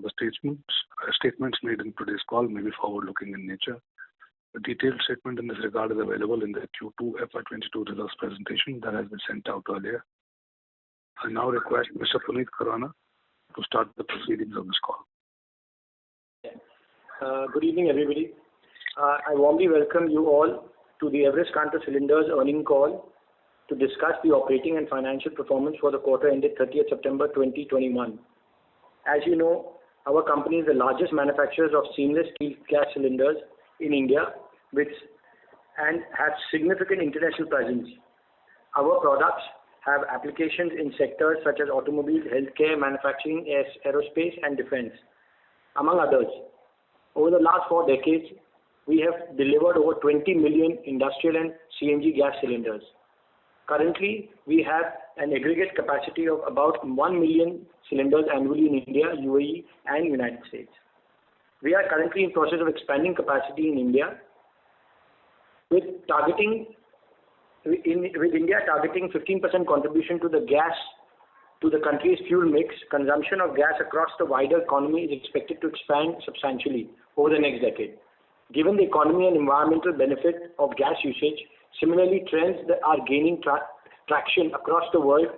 The statements made in today's call may be forward-looking in nature. A detailed statement in this regard is available in the Q2 FY22 results presentation that has been sent out earlier. I now request Mr. Puneet Khurana to start the proceedings of this call. Good evening, everybody. I warmly welcome you all to the Everest Canter Cylinders earnings call to discuss the operating and financial performance for the quarter ended 30th September 2021. As you know, our company is the largest manufacturer of seamless steel gas cylinders in India, and has significant international presence. Our products have applications in sectors such as automobiles, healthcare, manufacturing, aerospace, and defense, among others. Over the last 4 decades, we have delivered over 20 million industrial and CNG gas cylinders. Currently, we have an aggregate capacity of about 1 million cylinders annually in India, UAE, and United States. We are currently in process of expanding capacity in India, with India targeting 15% contribution to the country's fuel mix. Consumption of gas across the wider economy is expected to expand substantially over the next decade. Given the economy and environmental benefit of gas usage, similarly trends that are gaining traction across the world's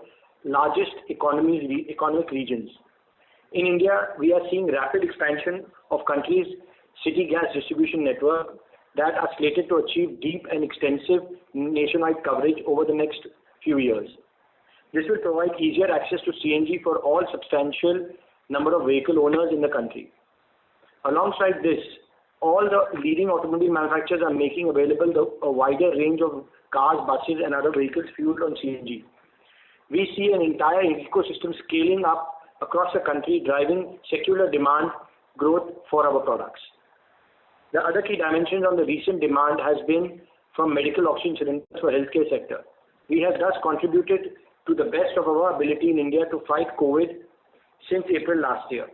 largest economic regions. In India, we are seeing rapid expansion of country's city gas distribution network that are slated to achieve deep and extensive nationwide coverage over the next few years. This will provide easier access to CNG for all substantial number of vehicle owners in the country. Alongside this, all the leading automobile manufacturers are making available a wider range of cars, buses, and other vehicles fueled on CNG. We see an entire ecosystem scaling up across the country, driving secular demand growth for our products. The other key dimensions on the recent demand has been from medical oxygen cylinders for healthcare sector. We have thus contributed to the best of our ability in India to fight COVID since April last year,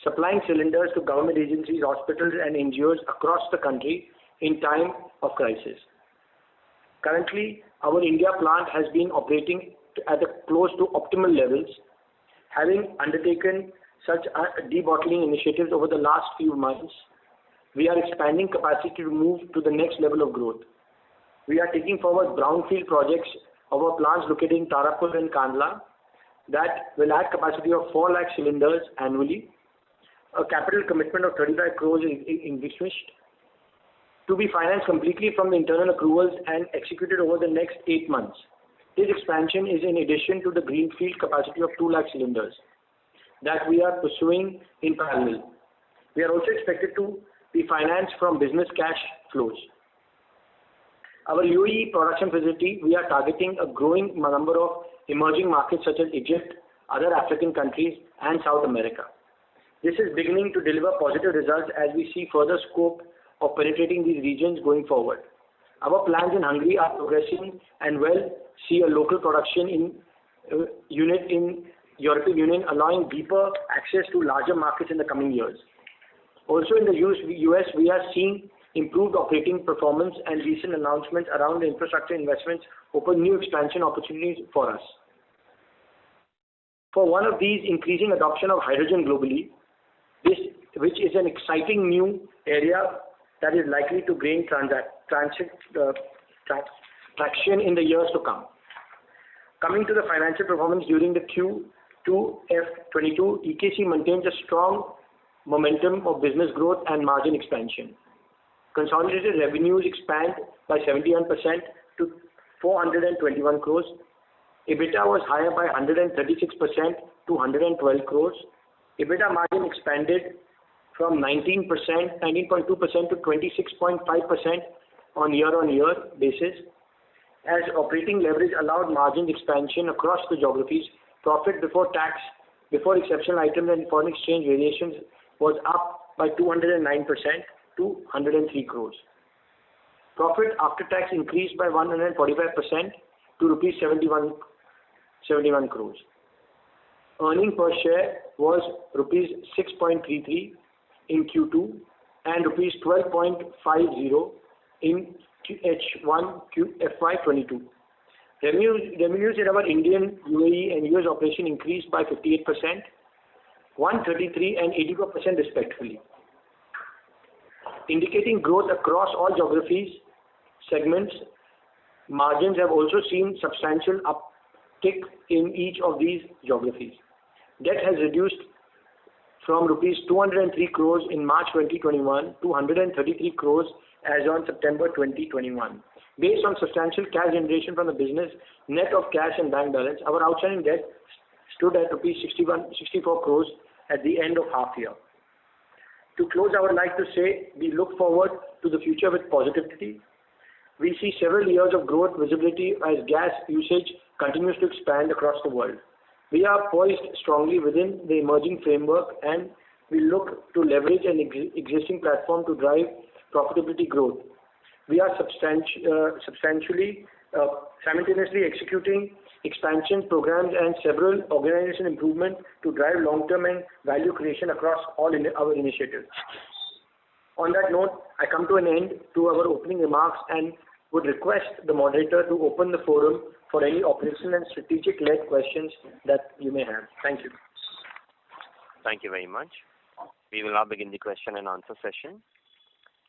supplying cylinders to government agencies, hospitals, and NGOs across the country in time of crisis. Currently, our India plant has been operating at close to optimal levels, having undertaken such debottlenecking initiatives over the last few months. We are expanding capacity to move to the next level of growth. We are taking forward brownfield projects of our plants located in Tarapur and Kandla that will add capacity of 4 lakh cylinders annually. A capital commitment of 35 crores is envisaged to be financed completely from the internal accruals and executed over the next 8 months. This expansion is in addition to the greenfield capacity of 2 lakh cylinders that we are pursuing in parallel. We are also expected to be financed from business cash flows. Our UAE production facility, we are targeting a growing number of emerging markets such as Egypt, other African countries, and South America. This is beginning to deliver positive results as we see further scope of penetrating these regions going forward. Our plans in Hungary are progressing and will see a local production unit in European Union, allowing deeper access to larger markets in the coming years. Also in the US, we are seeing improved operating performance, and recent announcements around the infrastructure investments open new expansion opportunities for us. For one of these, increasing adoption of hydrogen globally, which is an exciting new area that is likely to gain traction in the years to come. Coming to the financial performance during the Q2 F22, EKC maintains a strong momentum of business growth and margin expansion. Consolidated revenues expand by 71% to 421 crores. EBITDA was higher by 136% to 112 crores. EBITDA margin expanded from 19.2% to 26.5% on year-on-year basis, as operating leverage allowed margin expansion across the geographies. Profit before tax, before exceptional items and foreign exchange variations, was up by 209% to 103 crores. Profit after tax increased by 145% to rupees 71 crores. Earning per share was rupees 6.33 in Q2 and rupees 12.50 in H1 FY22. Revenues in our Indian, UAE and US operation increased by 58%. 133 and 84% respectively, indicating growth across all geographies, segments. Margins have also seen substantial uptick in each of these geographies. Debt has reduced from rupees 203 crores in March 2021 to 133 crores as on September 2021. Based on substantial cash generation from the business, net of cash and bank balance, our outstanding debt stood at rupees 64 crores at the end of half year. To close, I would like to say we look forward to the future with positivity. We see several years of growth visibility as gas usage continues to expand across the world. We are poised strongly within the emerging framework, and we look to leverage an existing platform to drive profitability growth. We are simultaneously executing expansion programs and several organization improvements to drive long-term and value creation across all our initiatives. On that note, I come to an end to our opening remarks and would request the moderator to open the forum for any operational and strategic-led questions that you may have. Thank you. Thank you very much. We will now begin the question and answer session.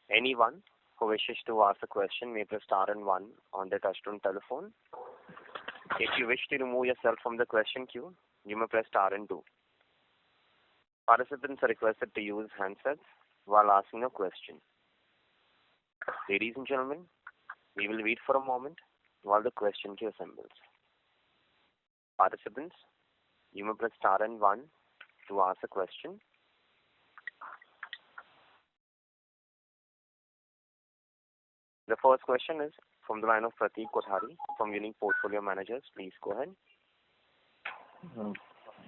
Anyone who wishes to ask a question may press star and one on their touchtone telephone. If you wish to remove yourself from the question queue, you may press star and two. Participants are requested to use handsets while asking a question. Ladies and gentlemen, we will wait for a moment while the question queue assembles. Participants, you may press star and one to ask a question. The first question is from the line of Pratik Kothari from Unique Portfolio Managers. Please go ahead.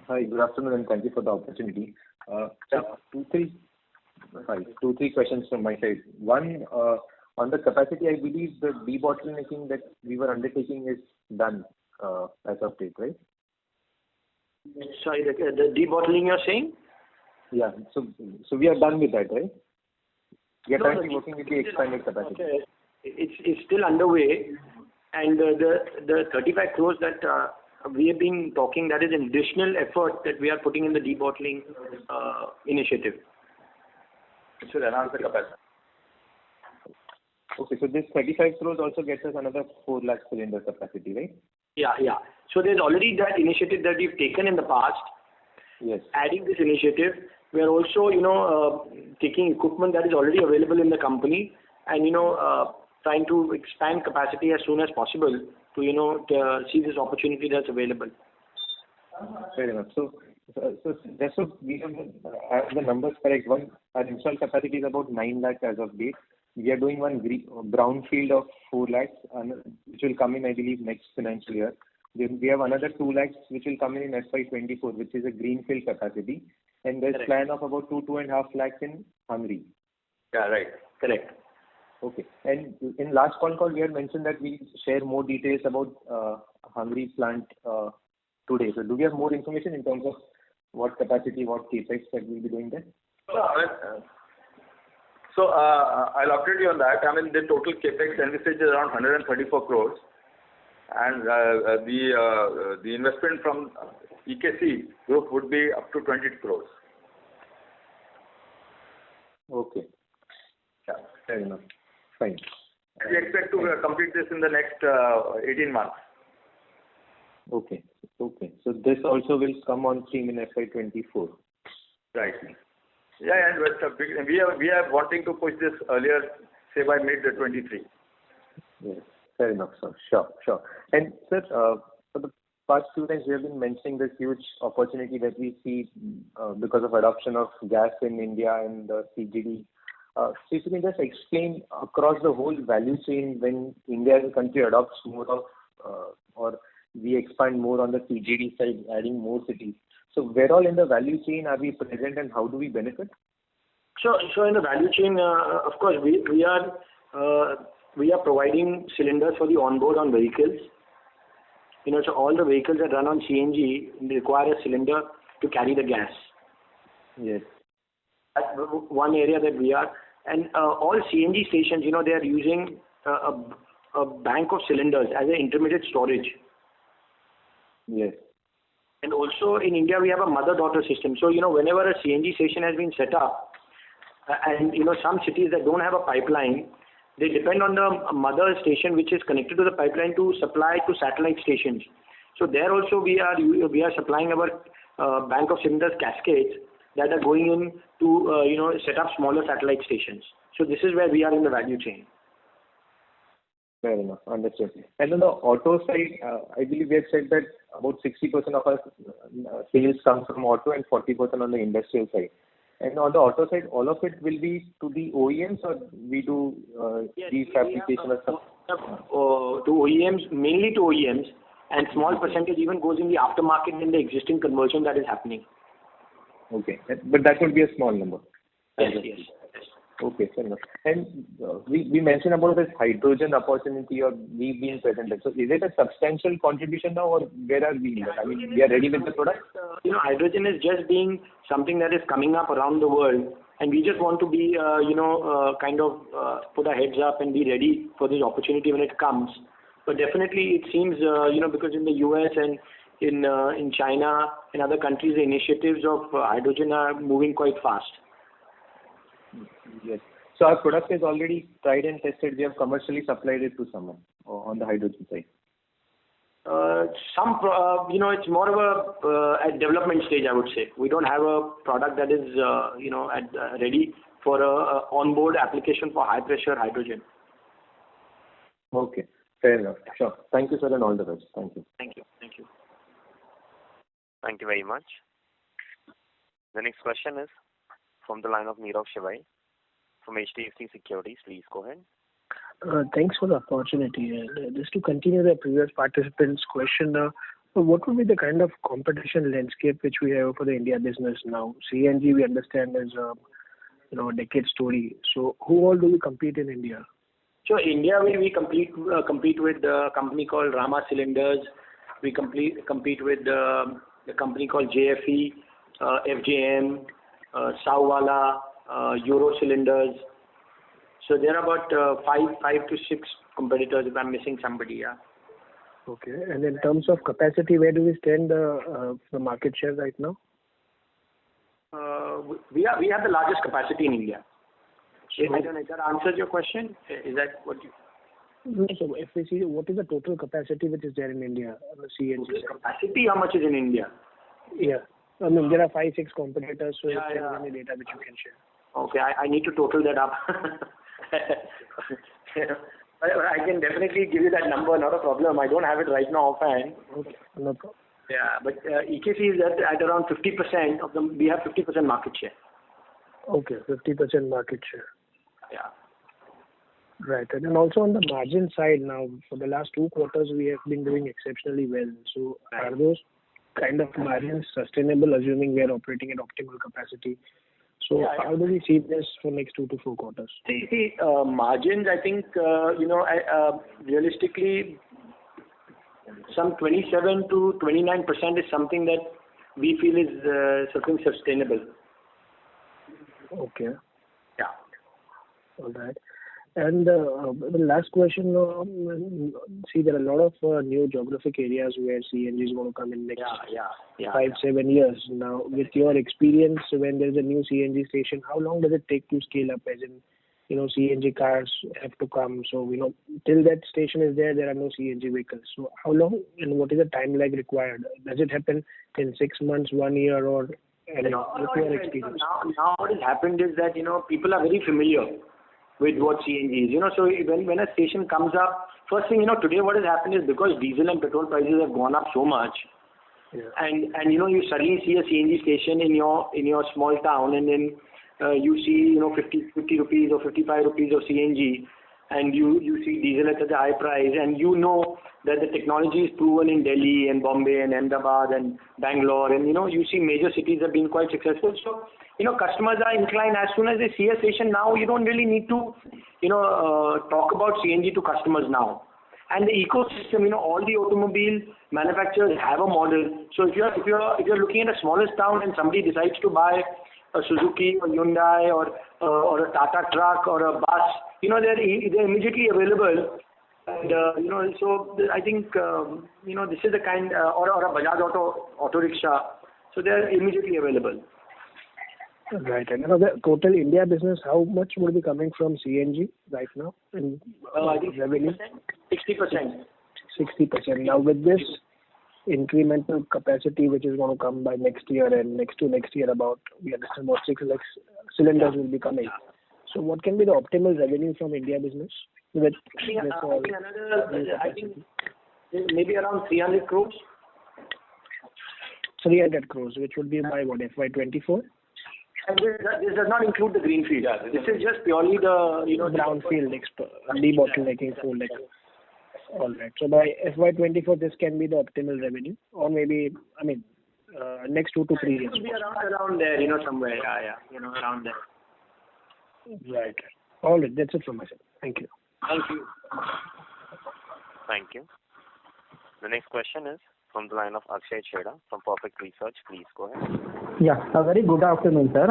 Hi, good afternoon, and thank you for the opportunity. Two, three questions from my side. One, on the capacity, I believe the debottlenecking that we were undertaking is done as of date, right? Sorry, the debottlenecking you're saying? Yeah. So we are done with that, right? We are currently working with the expanded capacity. Okay. It's still underway, and the 35 crores that we have been talking, that is an additional effort that we are putting in the debottling initiative. It should enhance the capacity. Okay, so this 35 crores also gets us another 4 lakh cylinder capacity, right? Yeah. So there's already that initiative that we've taken in the past. Yes. Adding this initiative, we are also, taking equipment that is already available in the company and, trying to expand capacity as soon as possible to, to see this opportunity that's available. Fair enough. So just so we have the numbers correct, our installed capacity is about 9 lakhs as of date. We are doing one brownfield of 4 lakhs, which will come in, I believe, next financial year. Then we have another 2 lakhs, which will come in FY24, which is a greenfield capacity. And there's plan of about 2.5 lakhs in Hungary. Yeah, right. Correct. Okay. And in last call, we had mentioned that we share more details about Hungary plant today. So do we have more information in terms of what capacity, what capex that we'll be doing there? So I'll update you on that. I mean, the total capex envisaged is around 134 crores, and the investment from EKC group would be up to 20 crores. Okay. Yeah. Fair enough. Fine. We expect to complete this in the next 18 months. Okay. So this also will come on stream in FY24. Right. Yeah, and we are wanting to push this earlier, say by mid-23. Yes. Fair enough, sir. Sure. And sir, for the past few times we have been mentioning this huge opportunity that we see because of adoption of gas in India and CGD. So if you can just explain across the whole value chain when India as a country adopts more of or we expand more on the CGD side, adding more cities. So where all in the value chain are we present and how do we benefit? So in the value chain, of course, we are providing cylinders for the onboard on vehicles. So all the vehicles that run on CNG require a cylinder to carry the gas. Yes. That's one area that we are. And all CNG stations, they are using a bank of cylinders as an intermediate storage. Yes. And also in India, we have a mother-daughter system. So, whenever a CNG station has been set up, and, some cities that don't have a pipeline, they depend on the mother station which is connected to the pipeline to supply to satellite stations. So there also we are supplying our bank of cylinders cascades that are going in to, set up smaller satellite stations. So this is where we are in the value chain. Fair enough. Understood. And on the auto side, I believe we have said that about 60% of our sales come from auto and 40% on the industrial side. And on the auto side, all of it will be to the OEMs, or we do refabrication or stuff? To OEMs, mainly to OEMs, and small percentage even goes in the aftermarket in the existing conversion that is happening. Okay. But that would be a small number. Yes. Okay, fair enough. And we mentioned about this hydrogen opportunity or we being present. So is it a substantial contribution now, or where are we? I mean, we are ready with the product? Hydrogen is just being something that is coming up around the world, and we just want to be, put our heads up and be ready for this opportunity when it comes. But definitely it seems, because in the US and in China and other countries, the initiatives of hydrogen are moving quite fast. Yes. So our product is already tried and tested. We have commercially supplied it to someone on the hydrogen side. It's more of at development stage, I would say. We don't have a product that is, ready for a onboard application for high pressure hydrogen. Okay. Fair enough. Sure. Thank you, sir, and all the best. Thank you. Thank you. Thank you very much. The next question is from the line of Nirav Shivai from HDFC Securities. Please go ahead. Thanks for the opportunity. Just to continue the previous participant's question, what would be the kind of competition landscape which we have for the India business now? CNG, we understand, is a decade story. So who all do we compete in India? So India, we compete with a company called Rama Cylinders. We compete with a company called JFE, FJM, Sauwala, Euro Cylinders. So there are about 5 to 6 competitors, if I'm missing somebody, yeah. Okay. And in terms of capacity, where do we stand the market share right now? We have the largest capacity in India. I don't know if that answers your question. Is that what you... No, so if we see, what is the total capacity which is there in India on the CNG side? Capacity, how much is in India? Yeah. I mean, there are 5, 6 competitors, so Yeah. if there is any data which you can share. Okay, I need to total that up. I can definitely give you that number, not a problem. I don't have it right now offhand. Okay, no problem. Yeah, but EKC is at around 50% of them. We have 50% market share. Okay, 50% market share. Yeah. Right. And then also on the margin side now, for the last 2 quarters, we have been doing exceptionally well. So are those kind of margins sustainable, assuming we are operating at optimal capacity? So how do we see this for next 2 to 4 quarters? See, margins, I think, realistically, some 27 to 29% is something that we feel is something sustainable. Okay. Yeah. All right. And the last question, see, there are a lot of new geographic areas where CNG is going to come in next 5-7 years. Now, with your experience, when there's a new CNG station, how long does it take to scale up? As in, CNG cars have to come. So, till that station is there, there are no CNG vehicles. So, how long and what is the time lag required? Does it happen in 6 months, 1 year, or what's your experience? Now what has happened is that, people are very familiar with what CNG is. So when a station comes up, first thing, today what has happened is because diesel and petrol prices have gone up so much, and you suddenly see a CNG station in your small town, and then you see 50 rupees or 55 rupees of CNG, and you see diesel at such a high price, and that the technology is proven in Delhi and Bombay and Ahmedabad and Bangalore, and you see major cities have been quite successful. So customers are inclined, as soon as they see a station now, you don't really need to talk about CNG to customers now. And the ecosystem, all the automobile manufacturers have a model. So if you're looking at a smallest town and somebody decides to buy a Suzuki or Hyundai or a Tata truck or a bus, they're immediately available And I think this is the kind or a Bajaj auto rickshaw. So they are immediately available. Right. And the total India business, how much would be coming from CNG right now? In I think revenue? 60%. 60%. Now with this incremental capacity which is going to come by next year and next to next year, about we understand about 6 lakh cylinders will be coming. So what can be the optimal revenue from India business with I think maybe around 300 crores. 300 crores, which would be by what, FY24? And this does not include the greenfield. This is just purely the brownfield debottlenecking 4 lakh. All right. So by FY24, this can be the optimal revenue, or maybe next 2 to 3 years. It will be around there, somewhere. Yeah, around there. Right. All right. That's it from my side. Thank you. Thank you. Thank you. The next question is from the line of Akshay Chheda from Perfect Research. Please go ahead. Yeah, a very good afternoon, sir.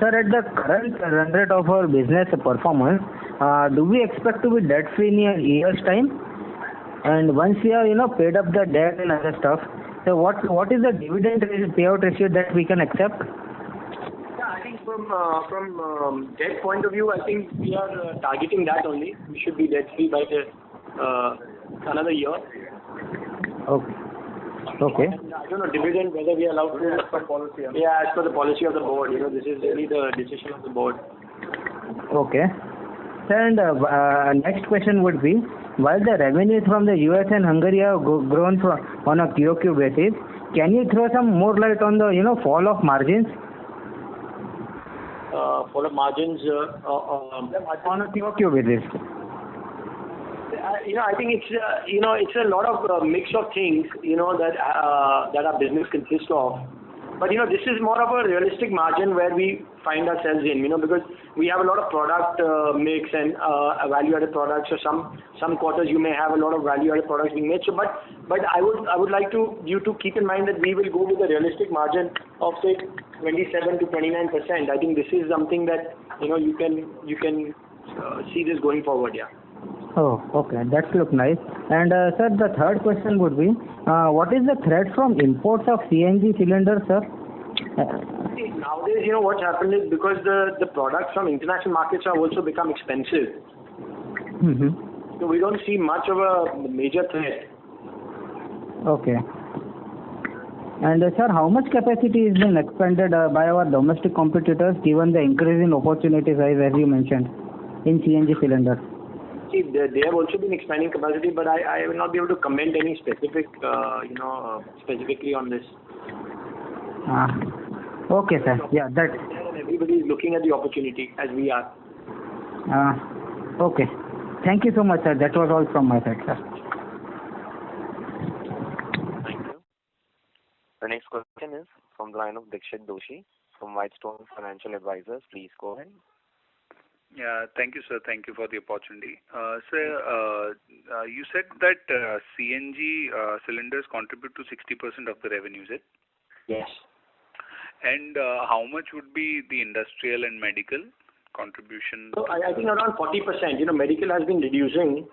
Sir, at the current run rate of our business performance, do we expect to be debt-free in a year's time? And once we have, paid up the debt and other stuff, so what is the dividend payout ratio that we can accept? Yeah, I think from debt point of view, I think we are targeting that only. We should be debt-free by another year. Okay. And I don't know, dividend, whether we are allowed to. As per policy. Yeah, as per the policy of the board. This is really the decision of the board. Okay. And next question would be, while the revenues from the US and Hungary have grown on a QOQ basis, can you throw some more light on the fall of margins? Fall of margins on a QOQ basis. I think it's a lot of mix of things that our business consists of. But this is more of a realistic margin where we find ourselves in, because we have a lot of product mix and value-added products. So some quarters you may have a lot of value-added products being made. So, but I would like you to keep in mind that we will go with a realistic margin of say 27 to 29%. I think this is something that you can see this going forward. Yeah. Oh, okay. That looks nice. And sir, the third question would be, what is the threat from imports of CNG cylinders, sir? Nowadays, what's happened is because the products from international markets have also become expensive. Mm-hmm. So we don't see much of a major threat. Okay. And sir, how much capacity is being expanded by our domestic competitors given the increase in opportunity size as you mentioned in CNG cylinders? See, they have also been expanding capacity, but I will not be able to comment any specifically on this. Okay, sir. Yeah, that. Everybody is looking at the opportunity as we are. Okay. Thank you so much, sir. That was all from my side, sir. Thank you. The next question is from the line of Dixit Doshi from Whitestone Financial Advisors. Please go ahead. Yeah, thank you, sir. Thank you for the opportunity. Sir, you said that CNG cylinders contribute to 60% of the revenue, is it? Yes. And how much would be the industrial and medical contribution? So I think around 40%. Medical has been reducing,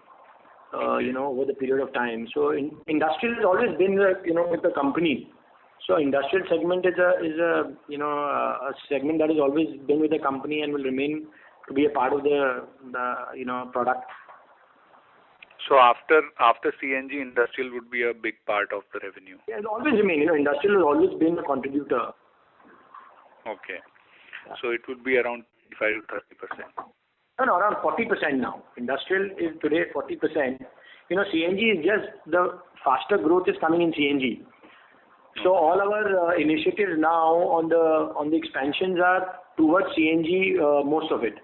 over the period of time. So industrial has always been, with the company. So industrial segment is a segment that has always been with the company and will remain to be a part of the product. So after CNG, industrial would be a big part of the revenue. Yeah, it will always remain. Industrial has always been a contributor. Okay. Yeah. So it would be around 25 to 30%. No, around 40% now. Industrial is today 40%. CNG is just the faster growth is coming in CNG. So all our initiatives now on the expansions are towards CNG, most of it.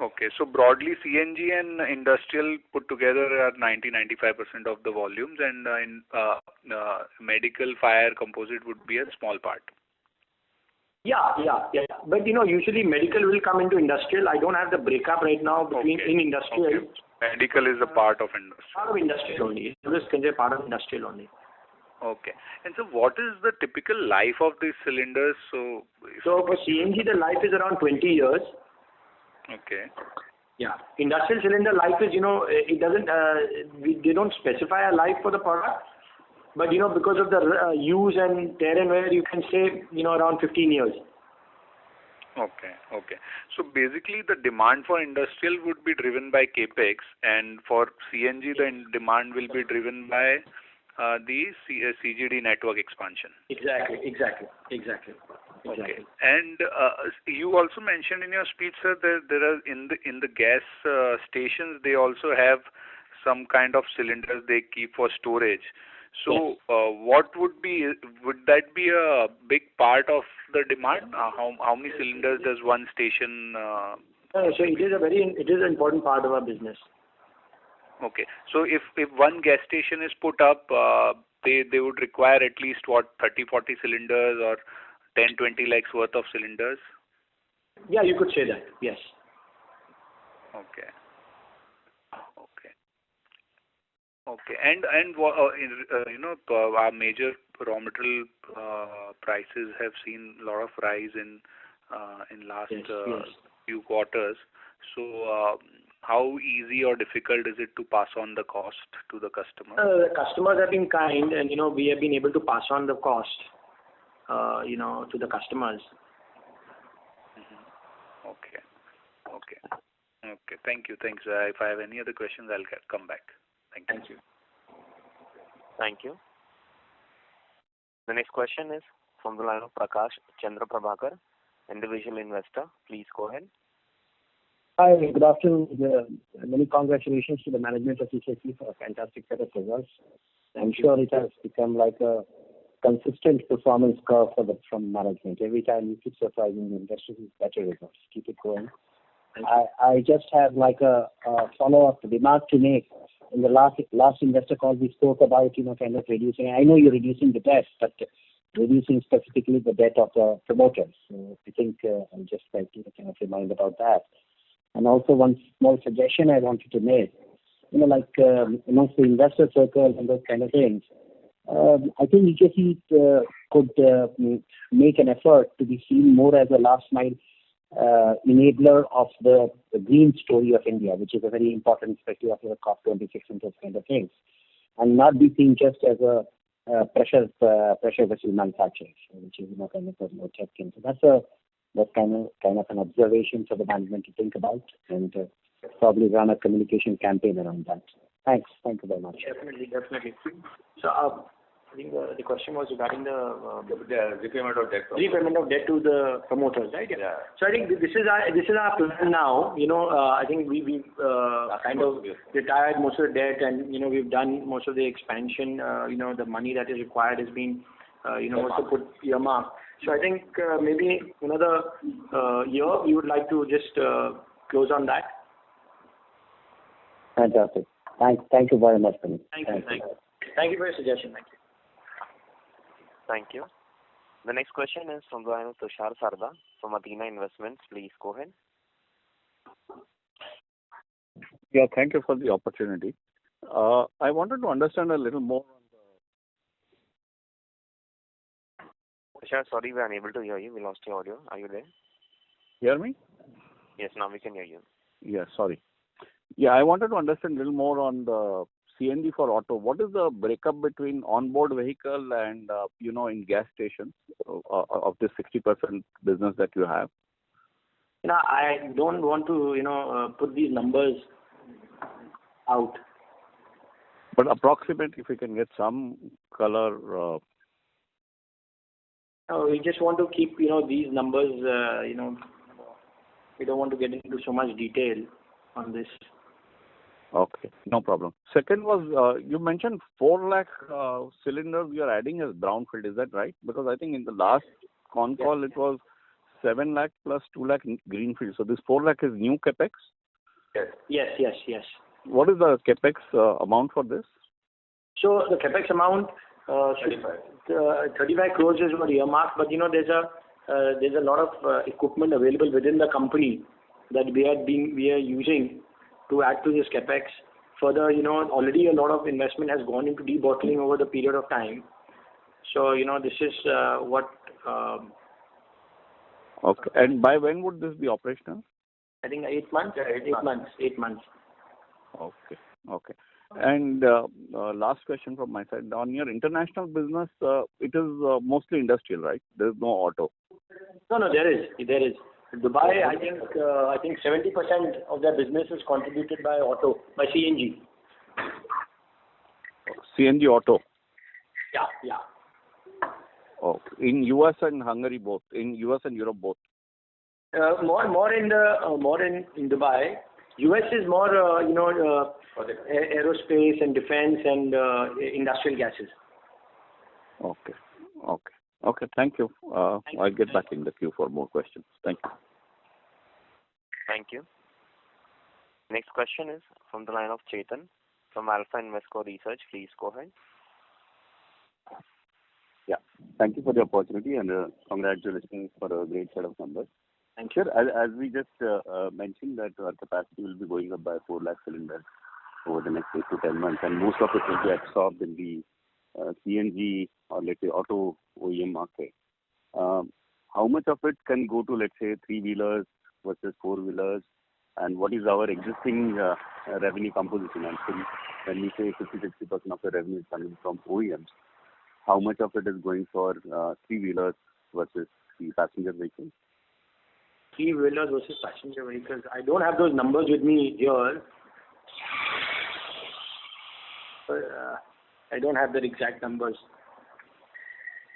Okay, so broadly CNG and industrial put together are 90-95% of the volumes, and in medical, fire, composite would be a small part. Yeah. But usually medical will come into industrial. I don't have the breakup right now between in industrial. Okay. Medical is a part of industrial. Part of industrial only. It is considered part of industrial only. Okay. And so what is the typical life of these cylinders? So for CNG, the life is around 20 years. Okay. Yeah. Industrial cylinder life is, it doesn't, they don't specify a life for the product, but, because of the use and tear and wear, you can say, around 15 years. Okay. So basically, the demand for industrial would be driven by capex, and for CNG, the demand will be driven by the CGD network expansion. Exactly. Okay. And you also mentioned in your speech, sir, that there are in the gas stations, they also have some kind of cylinders they keep for storage. So, what would that be a big part of the demand? How many cylinders does one station? So it is an important part of our business. Okay. So if one gas station is put up, they would require at least 30-40 cylinders or 10-20 lakhs worth of cylinders? Yeah, you could say that. Yes. Okay. And our major raw material prices have seen a lot of rise in last few quarters. So how easy or difficult is it to pass on the cost to the customer? The customers have been kind, and we have been able to pass on the cost, to the customers. Okay. Thank you. Thanks. If I have any other questions, I'll come back. Thank you. Thank you. The next question is from the line of Prakash Chandra Prabhakar, individual investor. Please go ahead. Hi, good afternoon. Many congratulations to the management of EKC for a fantastic set of results. I'm sure it has become like a consistent performance curve from management. Every time you keep surprising the investors with better results. Keep it going. I just have like a follow-up remark to make. In the last investor call, we spoke about, kind of reducing. I know you're reducing the debt, but reducing specifically the debt of the promoters. So I think I'll just like to kind of remind about that. And also one small suggestion I wanted to make. Amongst the investor circles and those kind of things, I think EKC could make an effort to be seen more as a last mile enabler of the green story of India, which is a very important, especially after the COP26 and those kind of things, and not be seen just as a pressure vessel manufacturer, which is kind of a more tech thing. So that's kind of an observation for the management to think about, and probably run a communication campaign around that. Thank you very much. Definitely. So I think the question was regarding the repayment of debt. Repayment of debt to the promoters, right? Yeah. So I think this is our plan now. I think we've kind of retired most of the debt, and we've done most of the expansion. The money that is required has been also put earmarked. So I think maybe another year we would like to just close on that. Fantastic. Thank you very much, Puneet. Thank you for your suggestion. Thank you. Thank you. The next question is from the line of Tushar Sarda from Athena Investments. Please go ahead. Yeah, thank you for the opportunity. I wanted to understand a little more on the... Tushar, sorry, we are unable to hear you. We lost your audio. Are you there? Hear me? Yes, now we can hear you. Yeah, sorry. Yeah, I wanted to understand a little more on the CNG for auto. What is the breakup between onboard vehicle and, in gas stations of this 60% business that you have? I don't want to, put these numbers out. But approximate, if you can get some color. No, we just want to keep, these numbers, we don't want to get into so much detail on this. Okay, no problem. Second was, you mentioned 4 lakh cylinders you are adding as brownfield. Is that right? Because I think in the last con call it was 7 lakh plus 2 lakh greenfield. So this 4 lakh is new capex? Yes. What is the capex amount for this? So the capex amount, 35 crores is what earmarked, but there's a lot of equipment available within the company that we are using to add to this capex. Further, already a lot of investment has gone into debottling over the period of time. So, this is what... Okay. And by when would this be operational? I think 8 months. 8 months. Okay. Okay. And last question from my side. On your international business, it is mostly industrial, right? There is no auto. No, there is. Dubai, I think 70% of their business is contributed by by CNG. CNG auto. Yeah. Okay. In US and Hungary both. In US and Europe both. More in Dubai. US is more aerospace and defense and industrial gases. Okay. Thank you. I'll get back in the queue for more questions. Thank you. Thank you. Next question is from the line of Chetan from Alpha Invesco Research. Please go ahead. Yeah. Thank you for the opportunity and congratulations for a great set of numbers. Thank you. Sir, as we just mentioned that our capacity will be going up by 4 lakh cylinders over the next 8 to 10 months, and most of it will be absorbed in the CNG or let's say auto OEM market. How much of it can go to, let's say, 3-wheelers versus 4-wheelers, and what is our existing revenue composition? And when we say 50-60% of the revenue is coming from OEMs, how much of it is going for 3-wheelers versus the passenger vehicles? 3-wheelers versus passenger vehicles. I don't have those numbers with me here. I don't have the exact numbers.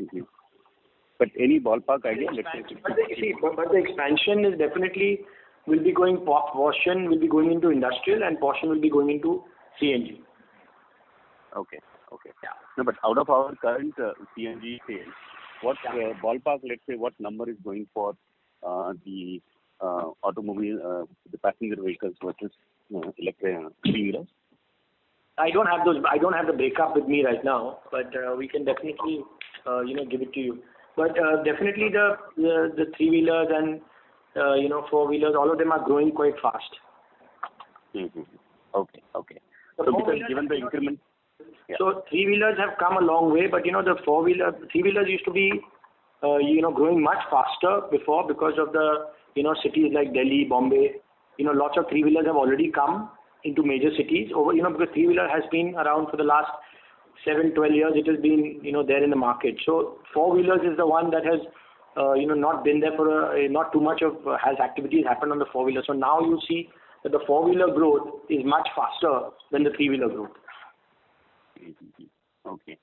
Mm-hmm. But any ballpark idea? But the expansion is definitely will be going, portion will be going into industrial and portion will be going into CNG. Okay. Yeah. No, but out of our current CNG sales, what ballpark, let's say, what number is going for the automobile, the passenger vehicles versus electric 3-wheelers? I don't have those. I don't have the breakup with me right now, but we can definitely give it to you. But definitely the 3-wheelers and 4-wheelers, all of them are growing quite fast. Mm-hmm. Okay. So because given the increment. Yeah. So 3-wheelers have come a long way, but the 3-wheelers used to be growing much faster before because of the cities like Delhi, Bombay. Lots of 3-wheelers have already come into major cities because 3-wheeler has been around for the last 7-12 years. It has been there in the market. So 4-wheelers is the one that has not been there for not too much of has activities happened on the 4-wheeler. So now you see that the 4-wheeler growth is much faster than the 3-wheeler growth. Okay.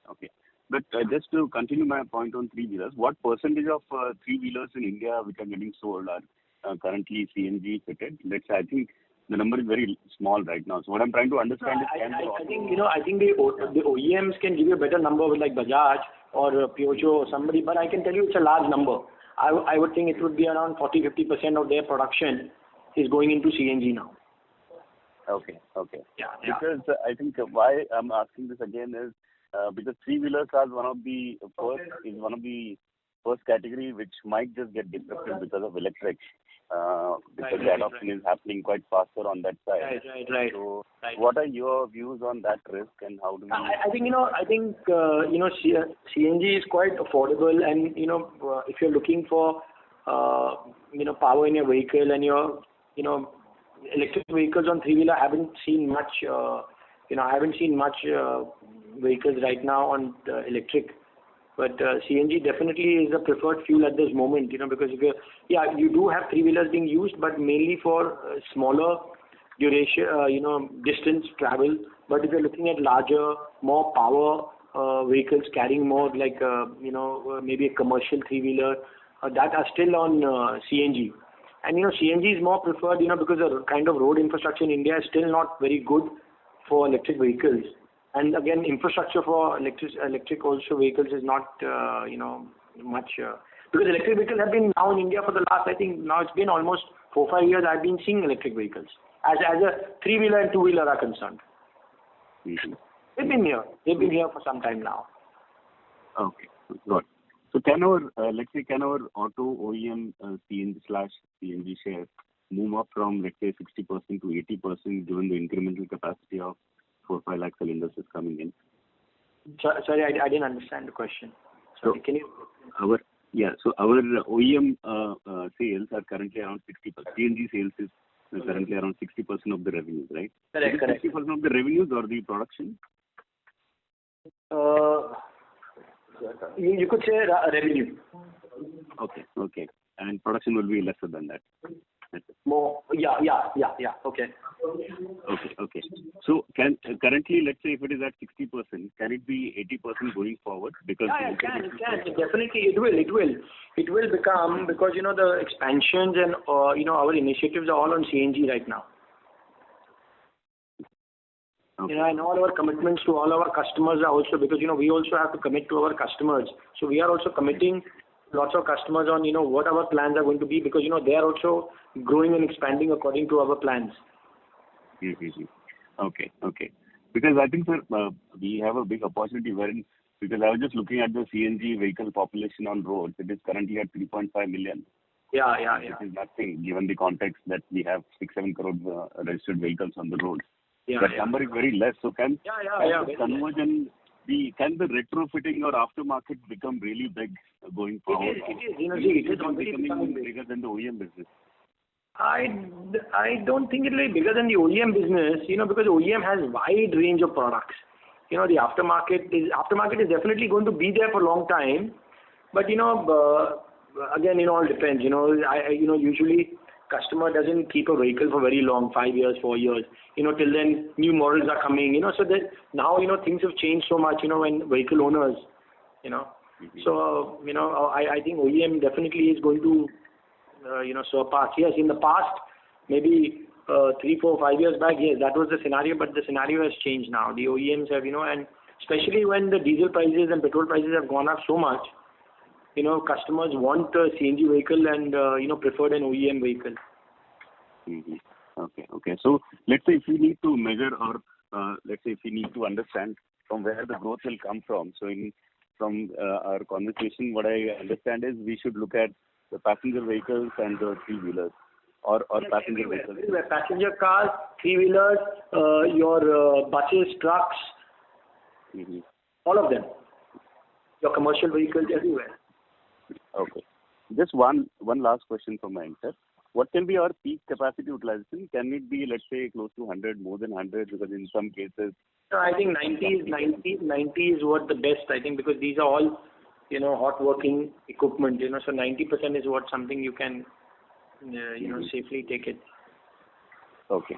But just to continue my point on 3-wheelers, what percentage of 3-wheelers in India which are getting sold are currently CNG fitted? Let's say, I think the number is very small right now. So what I'm trying to understand is I think the OEMs can give you a better number with like Bajaj or Peugeot or somebody, but I can tell you it's a large number. I would think it would be around 40-50% of their production is going into CNG now. Okay. Yeah. Because I think why I'm asking this again is because 3-wheelers are one of the first category which might just get disrupted because of electric. Because the adoption is happening quite faster on that side. Right. So, what are your views on that risk, and how do you? I think CNG is quite affordable, and if you're looking for power in your vehicle, and your electric vehicles on 3-wheeler, I haven't seen much vehicles right now on electric. But CNG definitely is a preferred fuel at this moment, because you do have 3-wheelers being used, but mainly for smaller duration, distance travel. But if you're looking at larger, more power vehicles carrying more, like maybe a commercial 3-wheeler, that are still on CNG. And CNG is more preferred, because the kind of road infrastructure in India is still not very good for electric vehicles. And again, infrastructure for electric also vehicles is not, much. Because electric vehicles have been now in India for the last, I think, now it's been almost 4-5 years I've been seeing electric vehicles. As a 3-wheeler and 2-wheeler are concerned. Mm-hmm. They've been here for some time now. Okay, good. So can our auto OEM CNG/CNG share move up from, let's say, 60% to 80% given the incremental capacity of 4-5 lakh cylinders is coming in? Sorry, I didn't understand the question. Sorry, can you? So our OEM sales are currently around 60%. CNG sales is currently around 60% of the revenues, right? Correct, correct. 60% of the revenues or the production? You could say revenue. Okay, okay. And production will be lesser than that. More, yeah. Okay. Okay, okay. So currently, let's say if it is at 60%, can it be 80% going forward? Because It can. Definitely, it will. It will become, because the expansions and our initiatives are all on CNG right now. Okay. And all our commitments to all our customers are also, because we also have to commit to our customers. So we are also committing lots of customers on what our plans are going to be, because they are also growing and expanding according to our plans. Mm-hmm. Okay, okay. Because I think, sir, we have a big opportunity wherein, because I was just looking at the CNG vehicle population on roads. It is currently at 3.5 million. Yeah. Which is nothing given the context that we have 6-7 crore registered vehicles on the road. Yeah, that number is very less. So can the conversion can the retrofitting or aftermarket become really big going forward? It is already becoming bigger than the OEM business. I don't think it will be bigger than the OEM business, because OEM has wide range of products. The aftermarket is definitely going to be there for a long time, but again, it all depends. Usually customer doesn't keep a vehicle for very long, 5 years, 4 years. Till then new models are coming. So that now things have changed so much. When vehicle owners, Mm-hmm. So I think OEM definitely is going to surpass. Yes, in the past, maybe 3, 4, 5 years back, yes, that was the scenario, but the scenario has changed now. The OEMs have, and especially when the diesel prices and petrol prices have gone up so much, customers want a CNG vehicle and, preferred an OEM vehicle. Mm-hmm. Okay. So let's say if we need to measure or let's say if we need to understand from where the growth will come from. So from our conversation, what I understand is we should look at the passenger vehicles and the three-wheelers or passenger vehicles. Everywhere. Passenger cars, three-wheelers, your buses, trucks, Mm-hmm. all of them. Your commercial vehicles, everywhere. Okay. Just one last question from my end, sir. What can be our peak capacity utilization? Can it be, let's say, close to 100, more than 100? Because in some cases... No, I think 90 is what the best, I think, because these are all, hot working equipment, so 90% is what something you can, safely take it. Okay.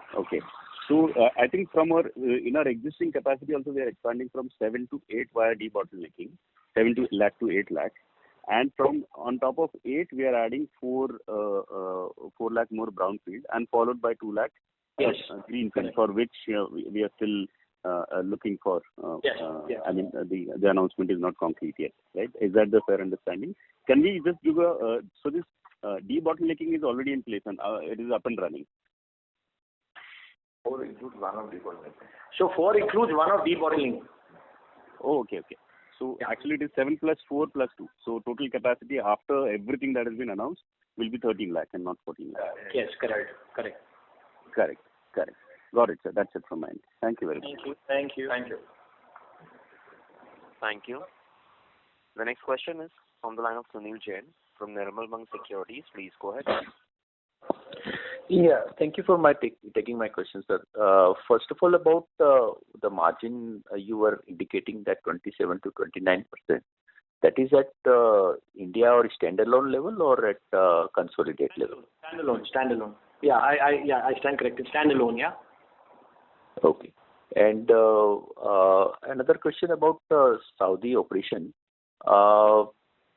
So, I think from in our existing capacity also we are expanding from 7 to 8 via debottlenecking, 7 lakh to 8 lakh. And from on top of 8, we are adding 4 lakh more brownfield and followed by 2 lakh greenfield, for which we are still looking for. Yes. I mean, the announcement is not concrete yet, right? Is that the fair understanding? Can we just give so this debottlenecking is already in place and it is up and running? 4 includes one of debottlenecking. So 4 includes one of debottlenecking. Oh, okay. So actually it is 7 plus 4 plus 2. So total capacity after everything that has been announced will be 13 lakh and not 14 lakh. Yes, correct. Got it, sir. That's it from my end. Thank you very much. Thank you. Thank you. The next question is from the line of Sunil Jain from Nirmal Bang Securities. Please go ahead. Yeah, thank you for taking my question, sir. First of all, about the margin, you were indicating that 27 to 29%. That is at India or standalone level or at consolidated level? Standalone. Yeah, I stand corrected. Standalone, yeah. Okay. And another question about Saudi operation.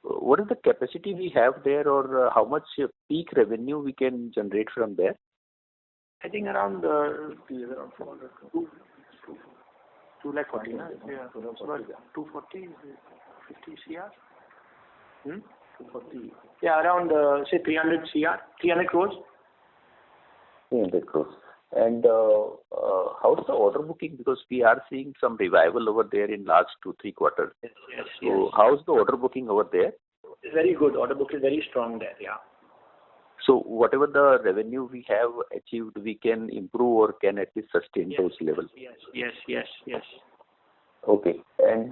What is the capacity we have there, or how much peak revenue we can generate from there? I think around 400, 240, yeah. 240, 50 CR? 240. Yeah, around, say 300 CR, 300 crores. 300 crores. And how's the order booking? Because we are seeing some revival over there in last 2-3 quarters. Yes. So how's the order booking over there? It's very good. Order book is very strong there, yeah. So whatever the revenue we have achieved, we can improve or can at least sustain those levels? Yes. Okay. And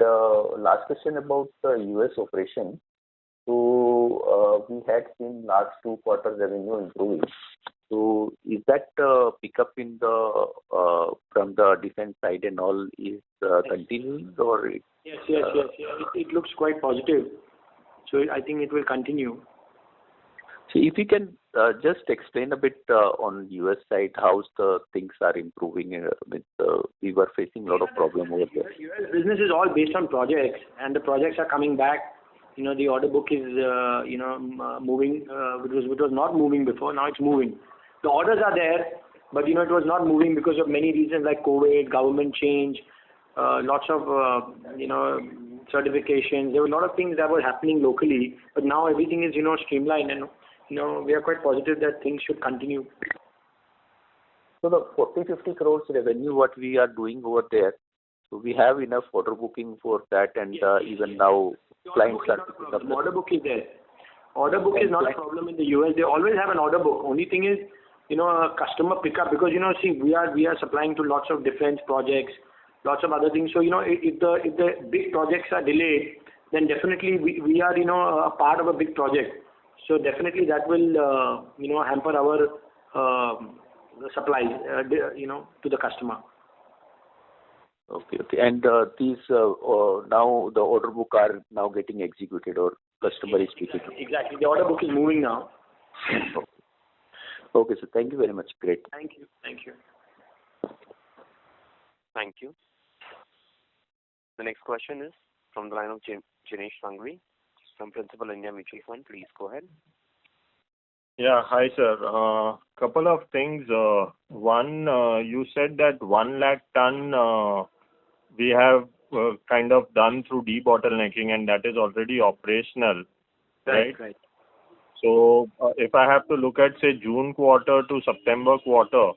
last question about the US operation. So we had seen last 2 quarters revenue improving. So is that pickup in the from the defense side and all is continuing, or it, Yes. It looks quite positive. So I think it will continue. so if you can just explain a bit on US side, how the things are improving. We were facing a lot of problem over there. US business is all based on projects, and the projects are coming back. The order book is moving. It was not moving before. Now it's moving. The orders are there, but it was not moving because of many reasons like COVID, government change, lots of certifications. There were a lot of things that were happening locally, but now everything is streamlined, and we are quite positive that things should continue. So the 40-50 crores revenue what we are doing over there, so we have enough order booking for that, and even now clients are picking up. Order book is there. Order book is not a problem in the US. They always have an order book. Only thing is, a customer pickup, because see, we are supplying to lots of defense projects, lots of other things. So if the big projects are delayed, then definitely we are a part of a big project. So definitely that will hamper our supplies to the customer. Okay. And these now the order book are now getting executed, or customer is picking up. Exactly. The order book is moving now. Okay, so thank you very much. Great. Thank you. Thank you. The next question is from the line of Jinesh Sanghvi from Principal India Mutual Fund. Please go ahead. Yeah, hi sir. Couple of things. One, you said that 1 lakh ton we have kind of done through debottlenecking, and that is already operational, right? Right. So if I have to look at, say, June quarter to September quarter,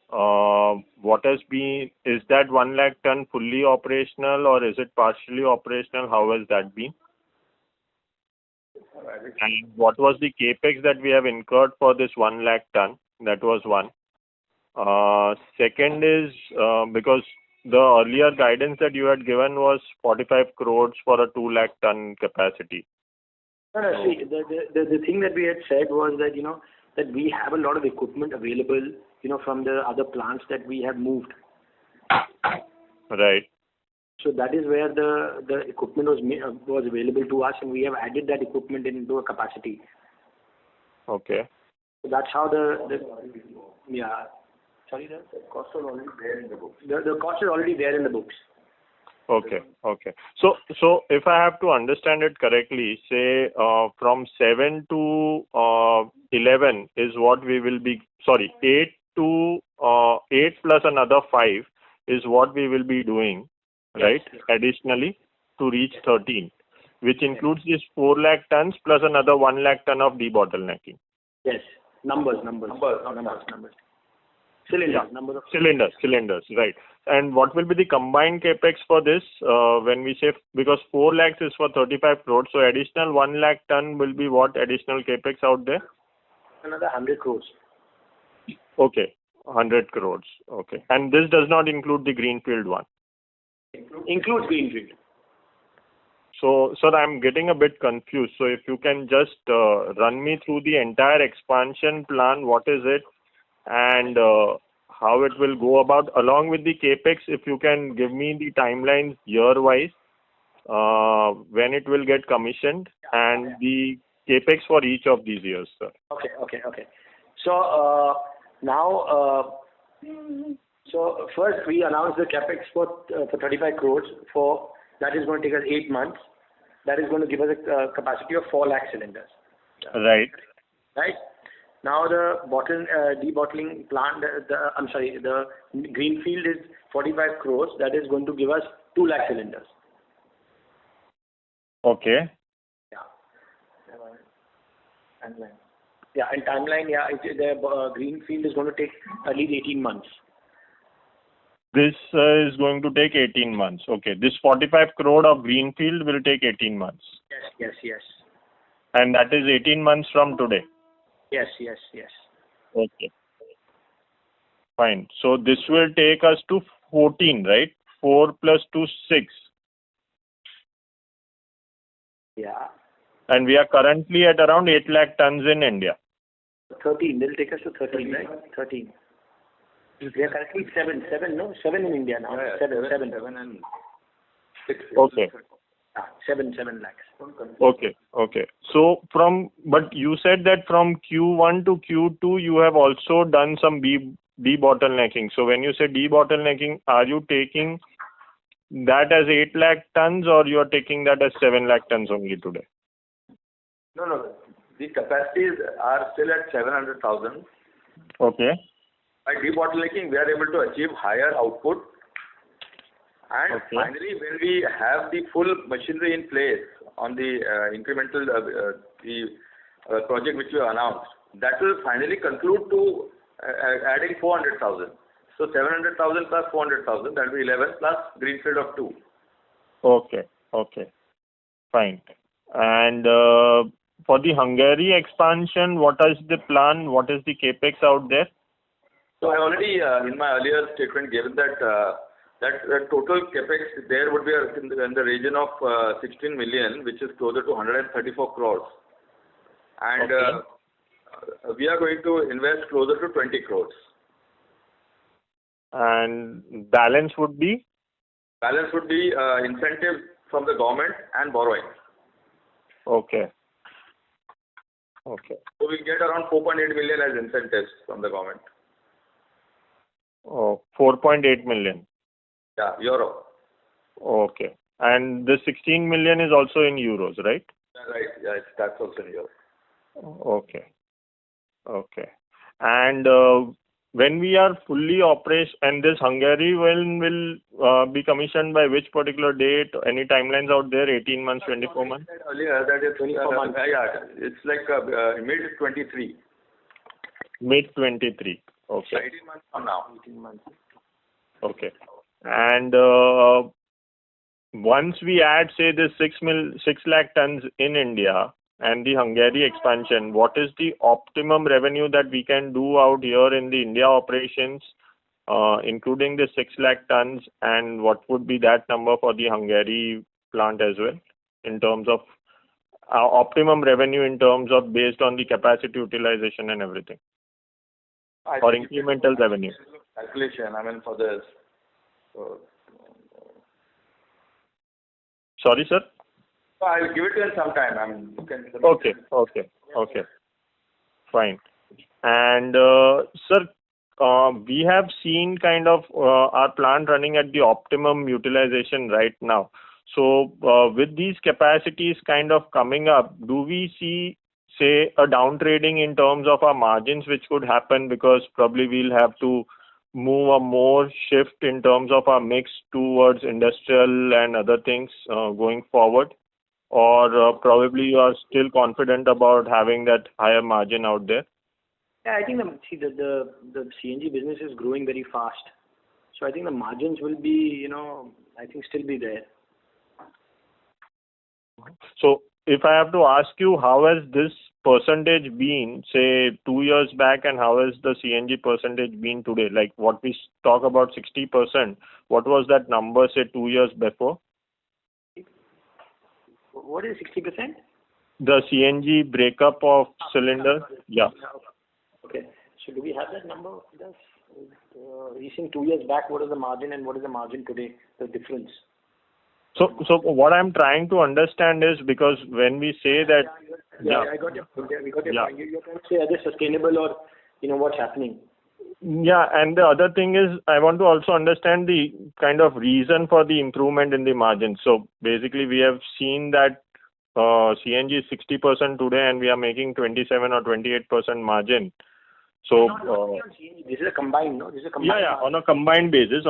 what has been, is that 1 lakh ton fully operational, or is it partially operational? How has that been? And what was the capex that we have incurred for this 1 lakh ton? That was one. Second is, because the earlier guidance that you had given was 45 crores for a 2 lakh ton capacity. No, see, the thing that we had said was that, that we have a lot of equipment available, from the other plants that we have moved. Right. So that is where the equipment was available to us, and we have added that equipment into a capacity. Okay. So that's how the cost was already there in the books. The cost is already there in the books. Okay. So if I have to understand it correctly, say from 7 to 11 is what we will be, 8 to 8 plus another 5 is what we will be doing, right? Yes. Additionally to reach 13, which includes this 4 lakh tons plus another 1 lakh ton of debottlenecking. Yes. Numbers. Cylinders, right. And what will be the combined capex for this when we say, because 4 lakhs is for 35 crores, so additional 1 lakh ton will be what additional capex out there? Another 100 crores. Okay, 100 crores. Okay. And this does not include the greenfield one? Includes greenfield. So, sir, I'm getting a bit confused. So if you can just run me through the entire expansion plan, what is it, and how it will go about, along with the capex, if you can give me the timelines year-wise, when it will get commissioned, and the capex for each of these years, sir. Okay. So now, so first we announced the capex for 35 crores. That is going to take us 8 months. That is going to give us a capacity of 4 lakh cylinders. Right. Now the debottling plant, the greenfield is 45 crores. That is going to give us 2 lakh cylinders. Okay. And timeline, the greenfield is going to take at least 18 months. This is going to take 18 months. Okay. This 45 crore of greenfield will take 18 months. Yes. And that is 18 months from today. Yes. Okay. Fine. So this will take us to 14, right? 4 plus 2, 6. Yeah. And we are currently at around 8 lakh tons in India. 13. They'll take us to 13, right? 13. We are currently seven in India now. Yeah, Seven and 6. Okay. 7 lakhs. Okay. So but you said that from Q1 to Q2 you have also done some debottlenecking. So when you say debottlenecking, are you taking that as 8 lakh tons or you are taking that as 7 lakh tons only today? No. The capacities are still at 700,000. Okay. By debottlenecking, we are able to achieve higher output. And Okay. finally, when we have the full machinery in place on the incremental project which we announced, that will finally conclude to adding 400,000. So 700,000 plus 400,000, that will be 11 plus greenfield of 2. Okay. Fine. And for the Hungary expansion, what is the plan? What is the capex out there? So I already, in my earlier statement, given that total capex there would be in the region of 16 million, which is closer to 134 crores. And we are going to invest closer to 20 crores. And balance would be? Balance would be incentive from the government and borrowing. Okay. So we'll get around 4.8 million as incentives from the government. Oh, 4.8 million. Yeah, euro. Okay. And the 16 million is also in euros, right? Right. Yeah, that's also in euro. Okay. And when we are fully operational, and this Hungary will be commissioned by which particular date? Any timelines out there? 18 months, 24 months? Earlier, that is 24 months. Yeah, it's like mid-23. Mid-23. Okay. 18 months from now. 18 months. Okay. And once we add, say, this 6 lakh tons in India and the Hungary expansion, what is the optimum revenue that we can do out here in the India operations, including the 6 lakh tons, and what would be that number for the Hungary plant as well, in terms of optimum revenue, in terms of based on the capacity utilization and everything, or incremental revenue? Calculation, for this. So, Sorry, sir? I'll give it to you in some time. You can. Okay. Fine. And sir, we have seen kind of our plant running at the optimum utilization right now. So with these capacities kind of coming up, do we see, say, a downtrading in terms of our margins which could happen, because probably we'll have to move a more shift in terms of our mix towards industrial and other things going forward? Or probably you are still confident about having that higher margin out there? Yeah, I think the CNG business is growing very fast. So I think the margins will be, still be there. So if I have to ask you, how has this percentage been, say, 2 years back, and how has the CNG percentage been today? Like what we talk about 60%, what was that number, say, 2 years before? What is 60%? The CNG breakup of cylinders? Yeah. Okay. So do we have that number with us? Recent 2 years back, what is the margin and what is the margin today, the difference? So what I'm trying to understand is, because when we say that... I got your point. We got your point. You're trying to say, are they sustainable, or, what's happening? Yeah, and the other thing is, I want to also understand the kind of reason for the improvement in the margin. So basically, we have seen that CNG is 60% today, and we are making 27 or 28% margin. So this is a combined, no? This is a combined. Yeah, on a combined basis.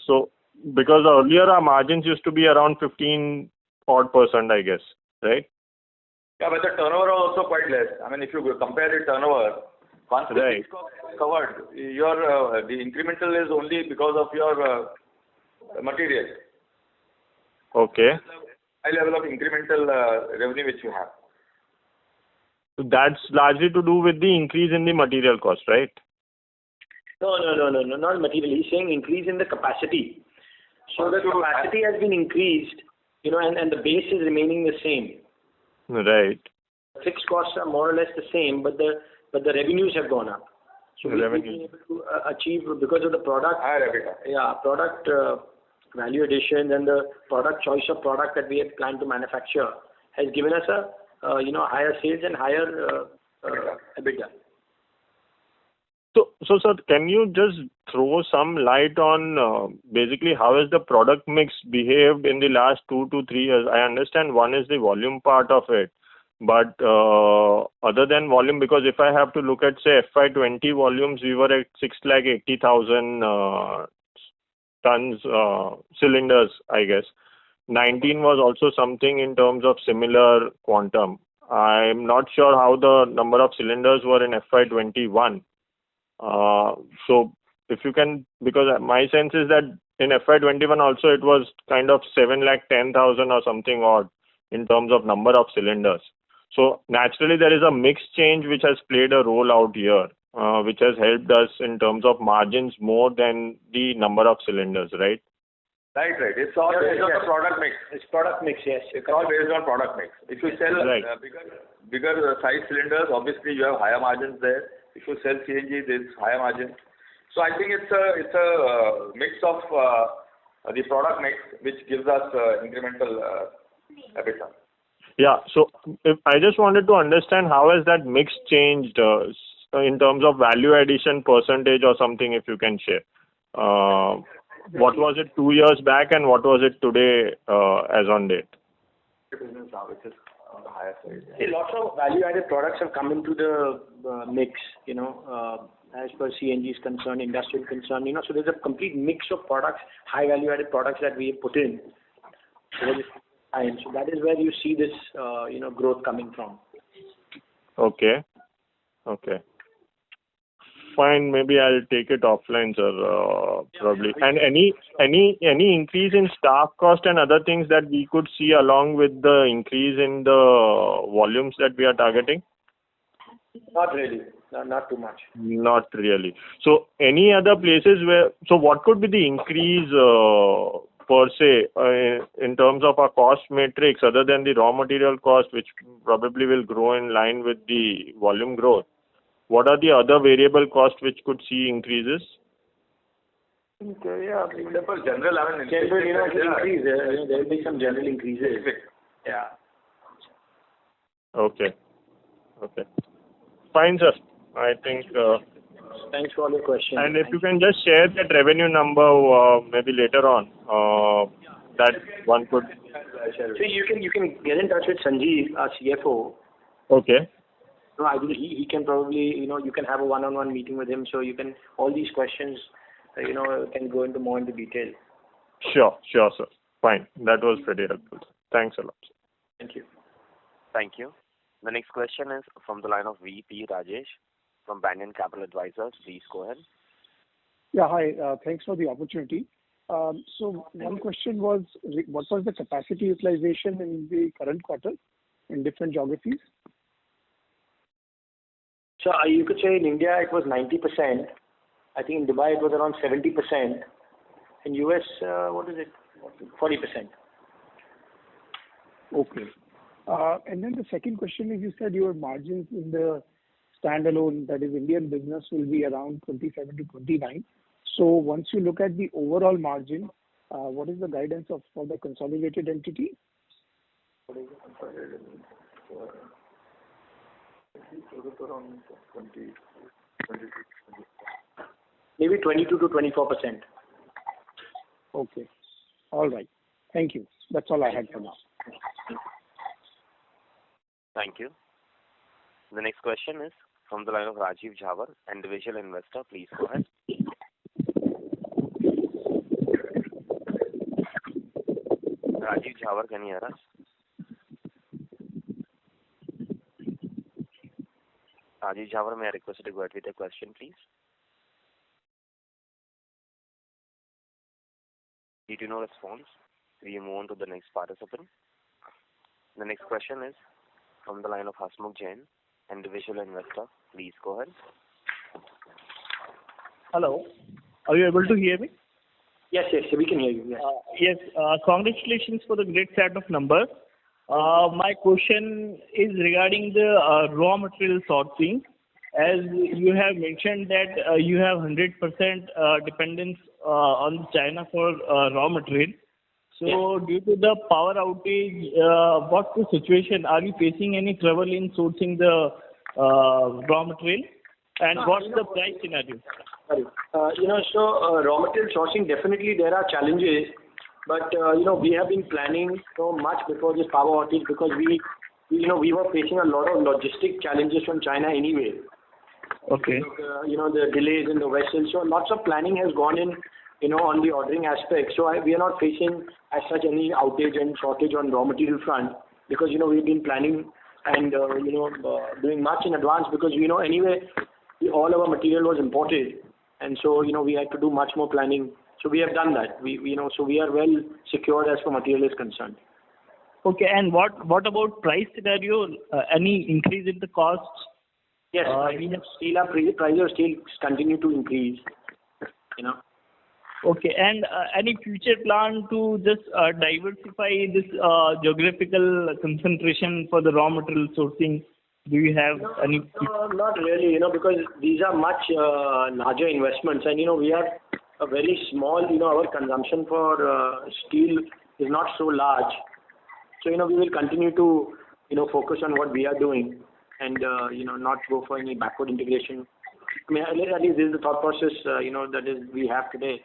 So because earlier our margins used to be around 15% odd, I guess, right? Yeah, but the turnover was also quite less. If you compare the turnover, once the fixed cost is covered, the incremental is only because of your material. Okay. High level of incremental revenue which you have. So that's largely to do with the increase in the material cost, right? No, not material. He's saying increase in the capacity. So the capacity has been increased, and the base is remaining the same. Right. Fixed costs are more or less the same, but the revenues have gone up. So we've been revenue. able to achieve because of the product. Higher EBITDA. Yeah, product value addition and the product choice of product that we have planned to manufacture has given us a higher sales and higher EBITDA. So, sir, can you just throw some light on basically how has the product mix behaved in the last 2 to 3 years? I understand one is the volume part of it, but other than volume, because if I have to look at, say, FY20 volumes, we were at 680,000 tons, cylinders, I guess. 19 was also something in terms of similar quantum. I'm not sure how the number of cylinders were in FY21. So if you can, because my sense is that in FY21 also it was kind of 710,000 or something odd in terms of number of cylinders. So naturally there is a mix change which has played a role out here, which has helped us in terms of margins more than the number of cylinders, right? Right. It's all based on the product mix. It's product mix, yes. It's all based on product mix. If you sell bigger size cylinders, obviously you have higher margins there. If you sell CNG, there's higher margins. So I think it's a mix of the product mix which gives us incremental EBITDA. Yeah. So if I just wanted to understand how has that mix changed in terms of value addition percentage or something, if you can share. What was it 2 years back and what was it today as on date? Business now, which is on the higher side. See, lots of value-added products have come into the mix, as per CNG is concerned, industrial concerned, so there's a complete mix of products, high value-added products that we have put in. So that is where you see this, growth coming from. Okay. Fine, maybe I'll take it offline, sir, probably. And any increase in staff cost and other things that we could see along with the increase in the volumes that we are targeting? Not really. Not too much. Not really. So any other places so what could be the increase per se in terms of our cost matrix other than the raw material cost, which probably will grow in line with the volume growth? What are the other variable costs which could see increases? General, increase. There will be some general increases. Yeah. Okay. Fine, sir. I think. Thanks for all your questions. And if you can just share that revenue number maybe later on, that one could. So you can get in touch with Sanjeev, our CFO. Okay. No, I think he can probably, you can have a one-on-one meeting with him, so you can, all these questions, can go into more into detail. Sure, sir. Fine. That was pretty helpful. Thanks a lot. Thank you. Thank you. The next question is from the line of VP Rajesh from Banyan Capital Advisors. Please go ahead. Yeah, hi. Thanks for the opportunity. So one question was, what was the capacity utilization in the current quarter in different geographies? So you could say in India it was 90%. I think in Dubai it was around 70%. In US, what is it? 40%. Okay. And then the second question is, you said your margins in the standalone, that is Indian business, will be around 27 to 29. So once you look at the overall margin, what is the guidance for the consolidated entity? What is the consolidated? Around 20. Maybe 22 to 24%. Okay. All right. Thank you. That's all I had for now. Thank you. The next question is from the line of Rajiv Jhawar, individual investor. Please go ahead. Rajiv Jhawar, can you hear us? Rajiv Jhawar, may I request you to go ahead with the question, please? Due to no response, we move on to the next participant. The next question is from the line of Hasmukh Jain, individual investor. Please go ahead. Hello. Are you able to hear me? Yes, we can hear you. Yes. Yes. Congratulations for the great set of numbers. My question is regarding the raw material sourcing. as you have mentioned that you have 100% dependence on China for raw material. So due to the power outage, what's the situation? Are you facing any trouble in sourcing the raw material? And what's the price scenario? Sorry. Raw material sourcing, definitely there are challenges, but we have been planning so much before this power outage because we were facing a lot of logistic challenges from China anyway. Okay. The delays in the vessels. So lots of planning has gone in, on the ordering aspect. So we are not facing as such any outage and shortage on raw material front because, we've been planning and, doing much in advance because, anyway, all our material was imported. And so, we had to do much more planning. So we have done that. So we are well secured as far material is concerned. Okay. And what about price scenario? Any increase in the costs? Yes, prices of steel continue to increase. Okay. And any future plan to just diversify this geographical concentration for the raw material sourcing? Do you have any? Not really, because these are much larger investments, and we are a very small. Our consumption for steel is not so large, so we will continue to focus on what we are doing, and not go for any backward integration. I mean, at least this is the thought process that is we have today.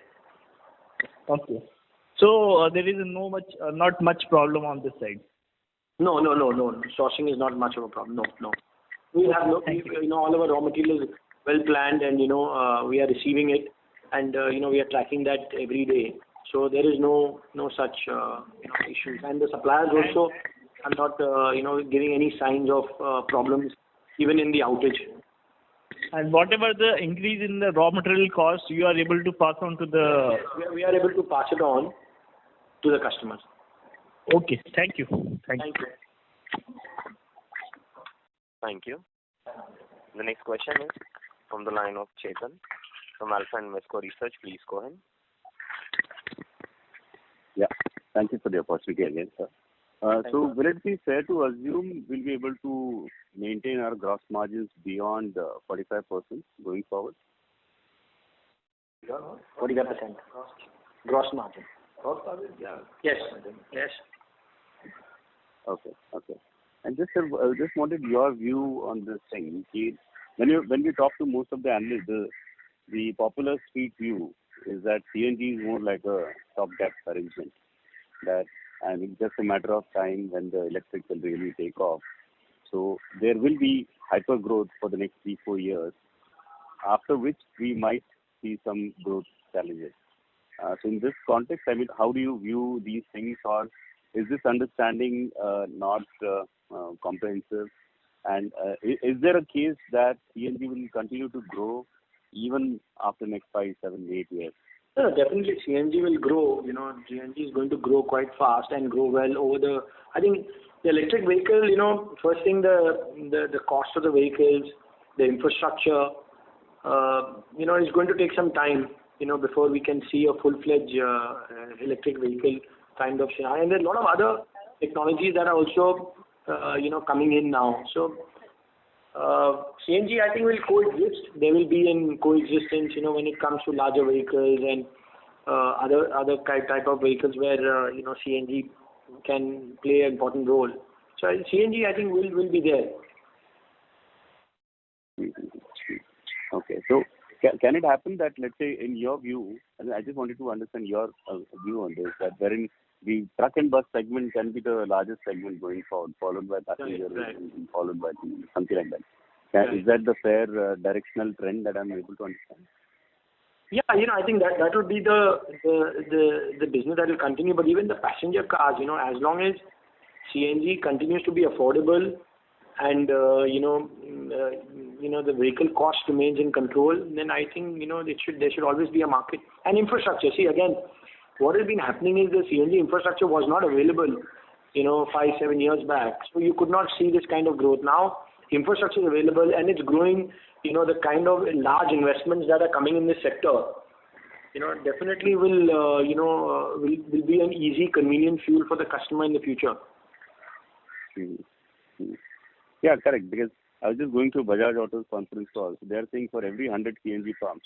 Okay. So there is not much problem on this side. No. Sourcing is not much of a problem. No. We have all our raw material is well planned, and we are receiving it, and we are tracking that every day. So there is no such issues, and the suppliers also are not giving any signs of problems even in the outage. And whatever the increase in the raw material cost, you are able to pass on to the. We are able to pass it on to the customers. Okay. Thank you. Thank you. Thank you. The next question is from the line of Chetan from Alpha Invesco Research. Please go ahead. Yeah. Thank you for the opportunity again, sir. So will it be fair to assume we'll be able to maintain our gross margins beyond 45% going forward? 45% gross margin. Yeah. Yes. Okay. And just wanted your view on this thing. When we talk to most of the analysts, the popular street view is that CNG is more like a stopgap arrangement. And it's just a matter of time when the electric will really take off. So there will be hyper growth for the next 3-4 years, after which we might see some growth challenges. So in this context, I mean, how do you view these things, or is this understanding not comprehensive? And is there a case that CNG will continue to grow even after next 5, 7, 8 years? No, definitely CNG will grow. CNG is going to grow quite fast and grow well over I think the electric vehicle, first thing the cost of the vehicles, the infrastructure, is going to take some time, before we can see a full-fledged electric vehicle kind of scenario. And there are a lot of other technologies that are also, coming in now. So CNG, I think, will coexist. They will be in coexistence, when it comes to larger vehicles and other type of vehicles where, CNG can play an important role. So CNG, I think, will be there. Okay. So can it happen that, let's say, in your view, and I just wanted to understand your view on this, that wherein the truck and bus segment can be the largest segment going forward, followed by passenger and followed by something like that. Is that the fair directional trend that I'm able to understand? Yeah, I think that would be the business that will continue. But even the passenger cars, as long as CNG continues to be affordable and the vehicle cost remains in control, then I think there should always be a market. And infrastructure. See, again, what has been happening is the CNG infrastructure was not available 5-7 years back, so you could not see this kind of growth. Now infrastructure is available and it's growing. The kind of large investments that are coming in this sector, definitely will be an easy, convenient fuel for the customer in the future. Yeah, correct. Because I was just going through Bajaj Auto's conference call. So they are saying for every 100 CNG pumps,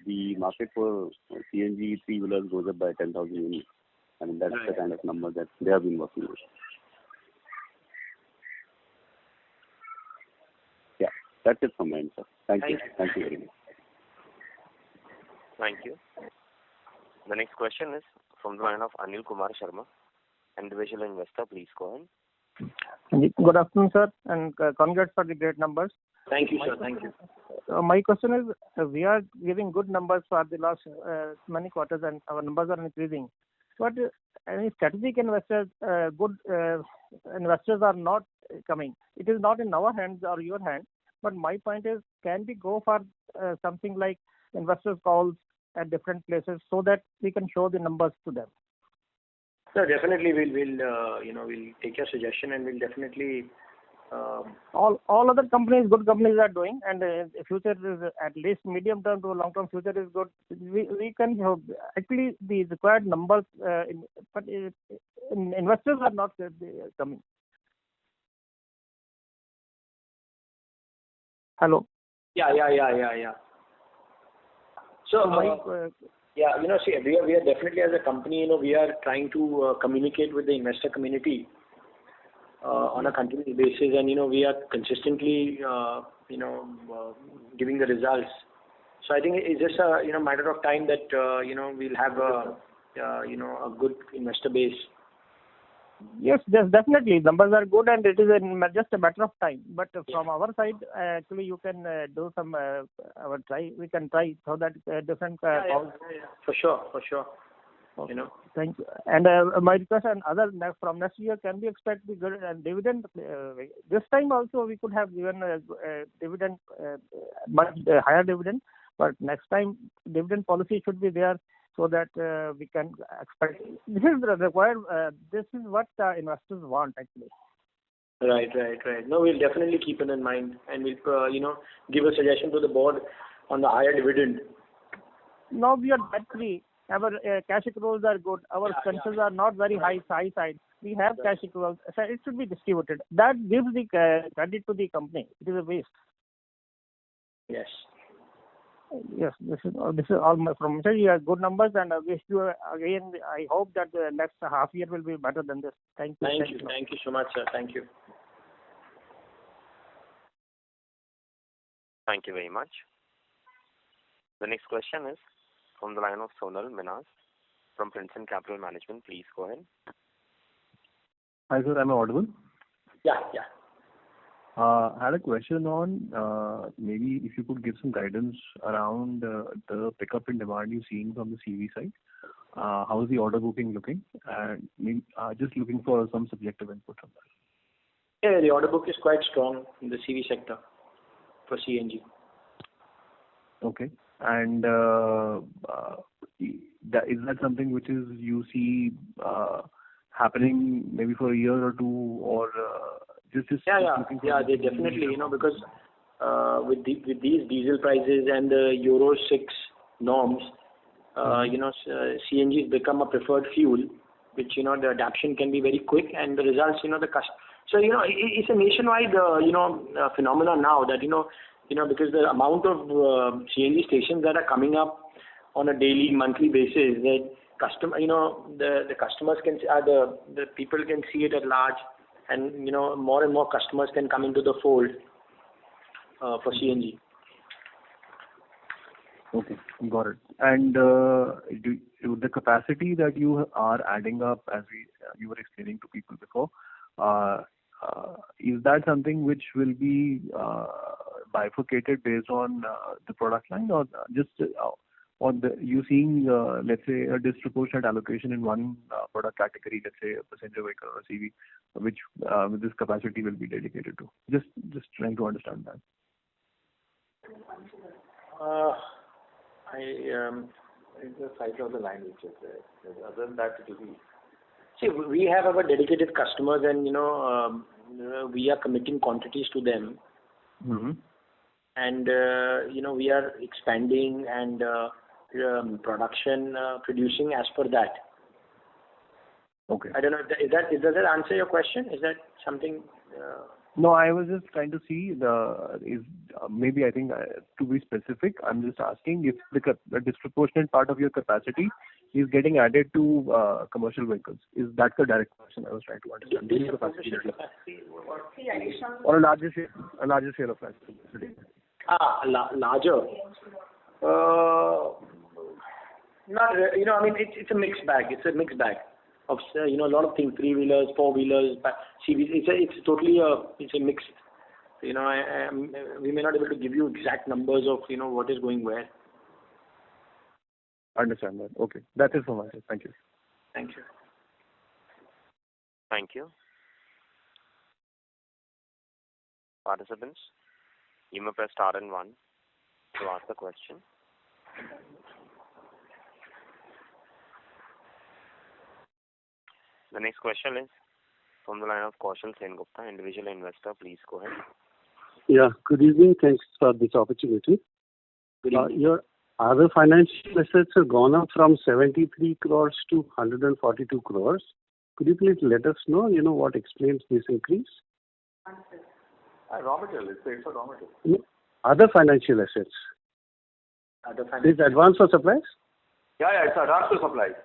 the market for CNG three-wheelers goes up by 10,000 units. I mean, that's the kind of number that they have been working with. Yeah, that's it from my end, sir. Thank you. Thank you very much. Thank you. The next question is from the line of Anil Kumar Sharma, individual investor. Please go ahead. Good afternoon, sir, and congrats for the great numbers. Thank you, sir. Thank you. My question is, we are giving good numbers for the last many quarters, and our numbers are increasing. But any strategic investors, good investors are not coming. It is not in our hands or your hand. But my point is, can we go for something like investors calls at different places so that we can show the numbers to them? No, definitely we'll take your suggestion, and we'll definitely. All other companies, good companies are doing, and the future is at least medium term to long term future is good. We can actually the required numbers, but investors are not coming. Hello. Yeah. So yeah, see, we are definitely as a company, we are trying to communicate with the investor community on a continuous basis, and we are consistently giving the results. So I think it's just a matter of time that we'll have a good investor base. Yes, definitely numbers are good, and it is just a matter of time. But from our side, actually, you can do some try. We can try so that different calls. For sure. Okay. Thank you. And my request and from next year, can we expect the good dividend? This time also we could have given a dividend, much higher dividend. But next time, dividend policy should be there so that we can expect. This is required. This is what investors want actually. Right. No, we'll definitely keep it in mind, and we'll give a suggestion to the board on the higher dividend. Now we are debt free. Our cash accruals are good. Our expenses are not very high side. We have cash accruals. So it should be distributed. That gives the credit to the company. It is a waste. Yes. Yes, this is all from me. You have good numbers, and I wish you again. I hope that the next half year will be better than this. Thank you. Thank you so much, sir. Thank you. Thank you very much. The next question is from the line of Sonal Minhas from Princeton Capital Management. Please go ahead. Hi, sir. Am I audible? Yeah. I had a question on maybe if you could give some guidance around the pickup in demand you're seeing from the CV side. How is the order booking looking? And maybe just looking for some subjective input on that. Yeah, the order book is quite strong in the CV sector for CNG. Okay. And is that something which is you see happening maybe for a year or two, or just yeah, they definitely, because with these diesel prices and the Euro 6 norms, CNG has become a preferred fuel, which the adaptation can be very quick, and the results, so it's a nationwide phenomenon now that because the amount of CNG stations that are coming up on a daily, monthly basis, that the customers can the people can see it at large, and more and more customers can come into the fold for CNG. Okay, got it. And the capacity that you are adding up, as you were explaining to people before, is that something which will be bifurcated based on the product line, or just on you seeing, let's say, a disproportionate allocation in one product category, let's say a passenger vehicle or a CV, which this capacity will be dedicated to? Just trying to understand that. It's the size of the line which is there. Other than that, it will be. See, we have our dedicated customers, and we are committing quantities to them. Mm-hmm. And we are expanding and producing as per that. Okay. I don't know. Does that answer your question? Is that something? No, I was just trying to see maybe I think to be specific, I'm just asking if the disproportionate part of your capacity is getting added to commercial vehicles. Is that the direct question I was trying to understand? Or a larger share of capacity. Larger. Not, I mean, it's a mixed bag. It's a mixed bag of, a lot of things, 3-wheelers, 4-wheelers, CVs. It's totally it's a mixed. We may not be able to give you exact numbers of, what is going where. Understand that. Okay. That is so much. Thank you. Thank you. Thank you. Participants, you may press star and 1 to ask the question. The next question is from the line of Kaushal Sengupta, individual investor. Please go ahead. Yeah, good evening. Thanks for this opportunity. Good evening. Your other financial assets have gone up from 73 crores to 142 crores. Could you please let us know, what explains this increase? Raw material. It's a raw material. Other financial assets. Is advance for supplies? Yeah, it's advance to supplies.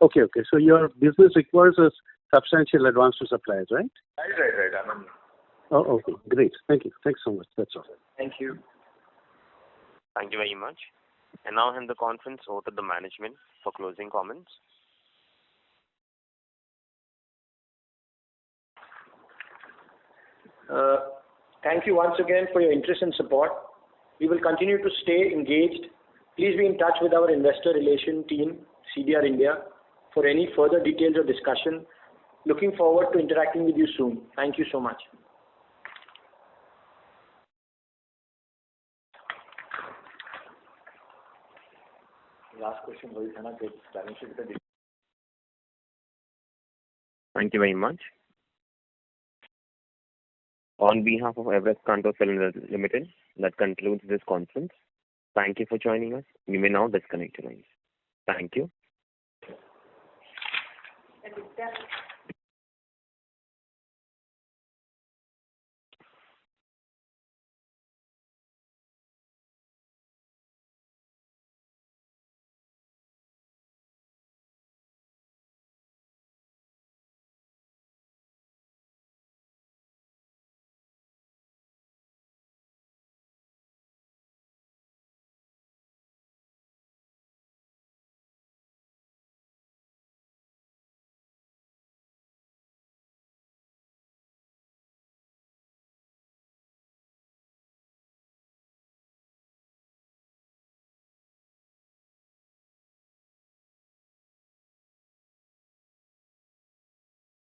Okay. So your business requires a substantial advance to suppliers, right? Right. Oh, okay. Great. Thank you. Thanks so much. That's all. Thank you. Thank you very much. And now hand the conference over to the management for closing comments. Thank you once again for your interest and support. We will continue to stay engaged. Please be in touch with our investor relation team, CDR India, for any further details or discussion. Looking forward to interacting with you soon. Thank you so much. Last question, Thank you very much. On behalf of Everest Contour Cylinders Limited, that concludes this conference. Thank you for joining us. You may now disconnect your lines. Thank you.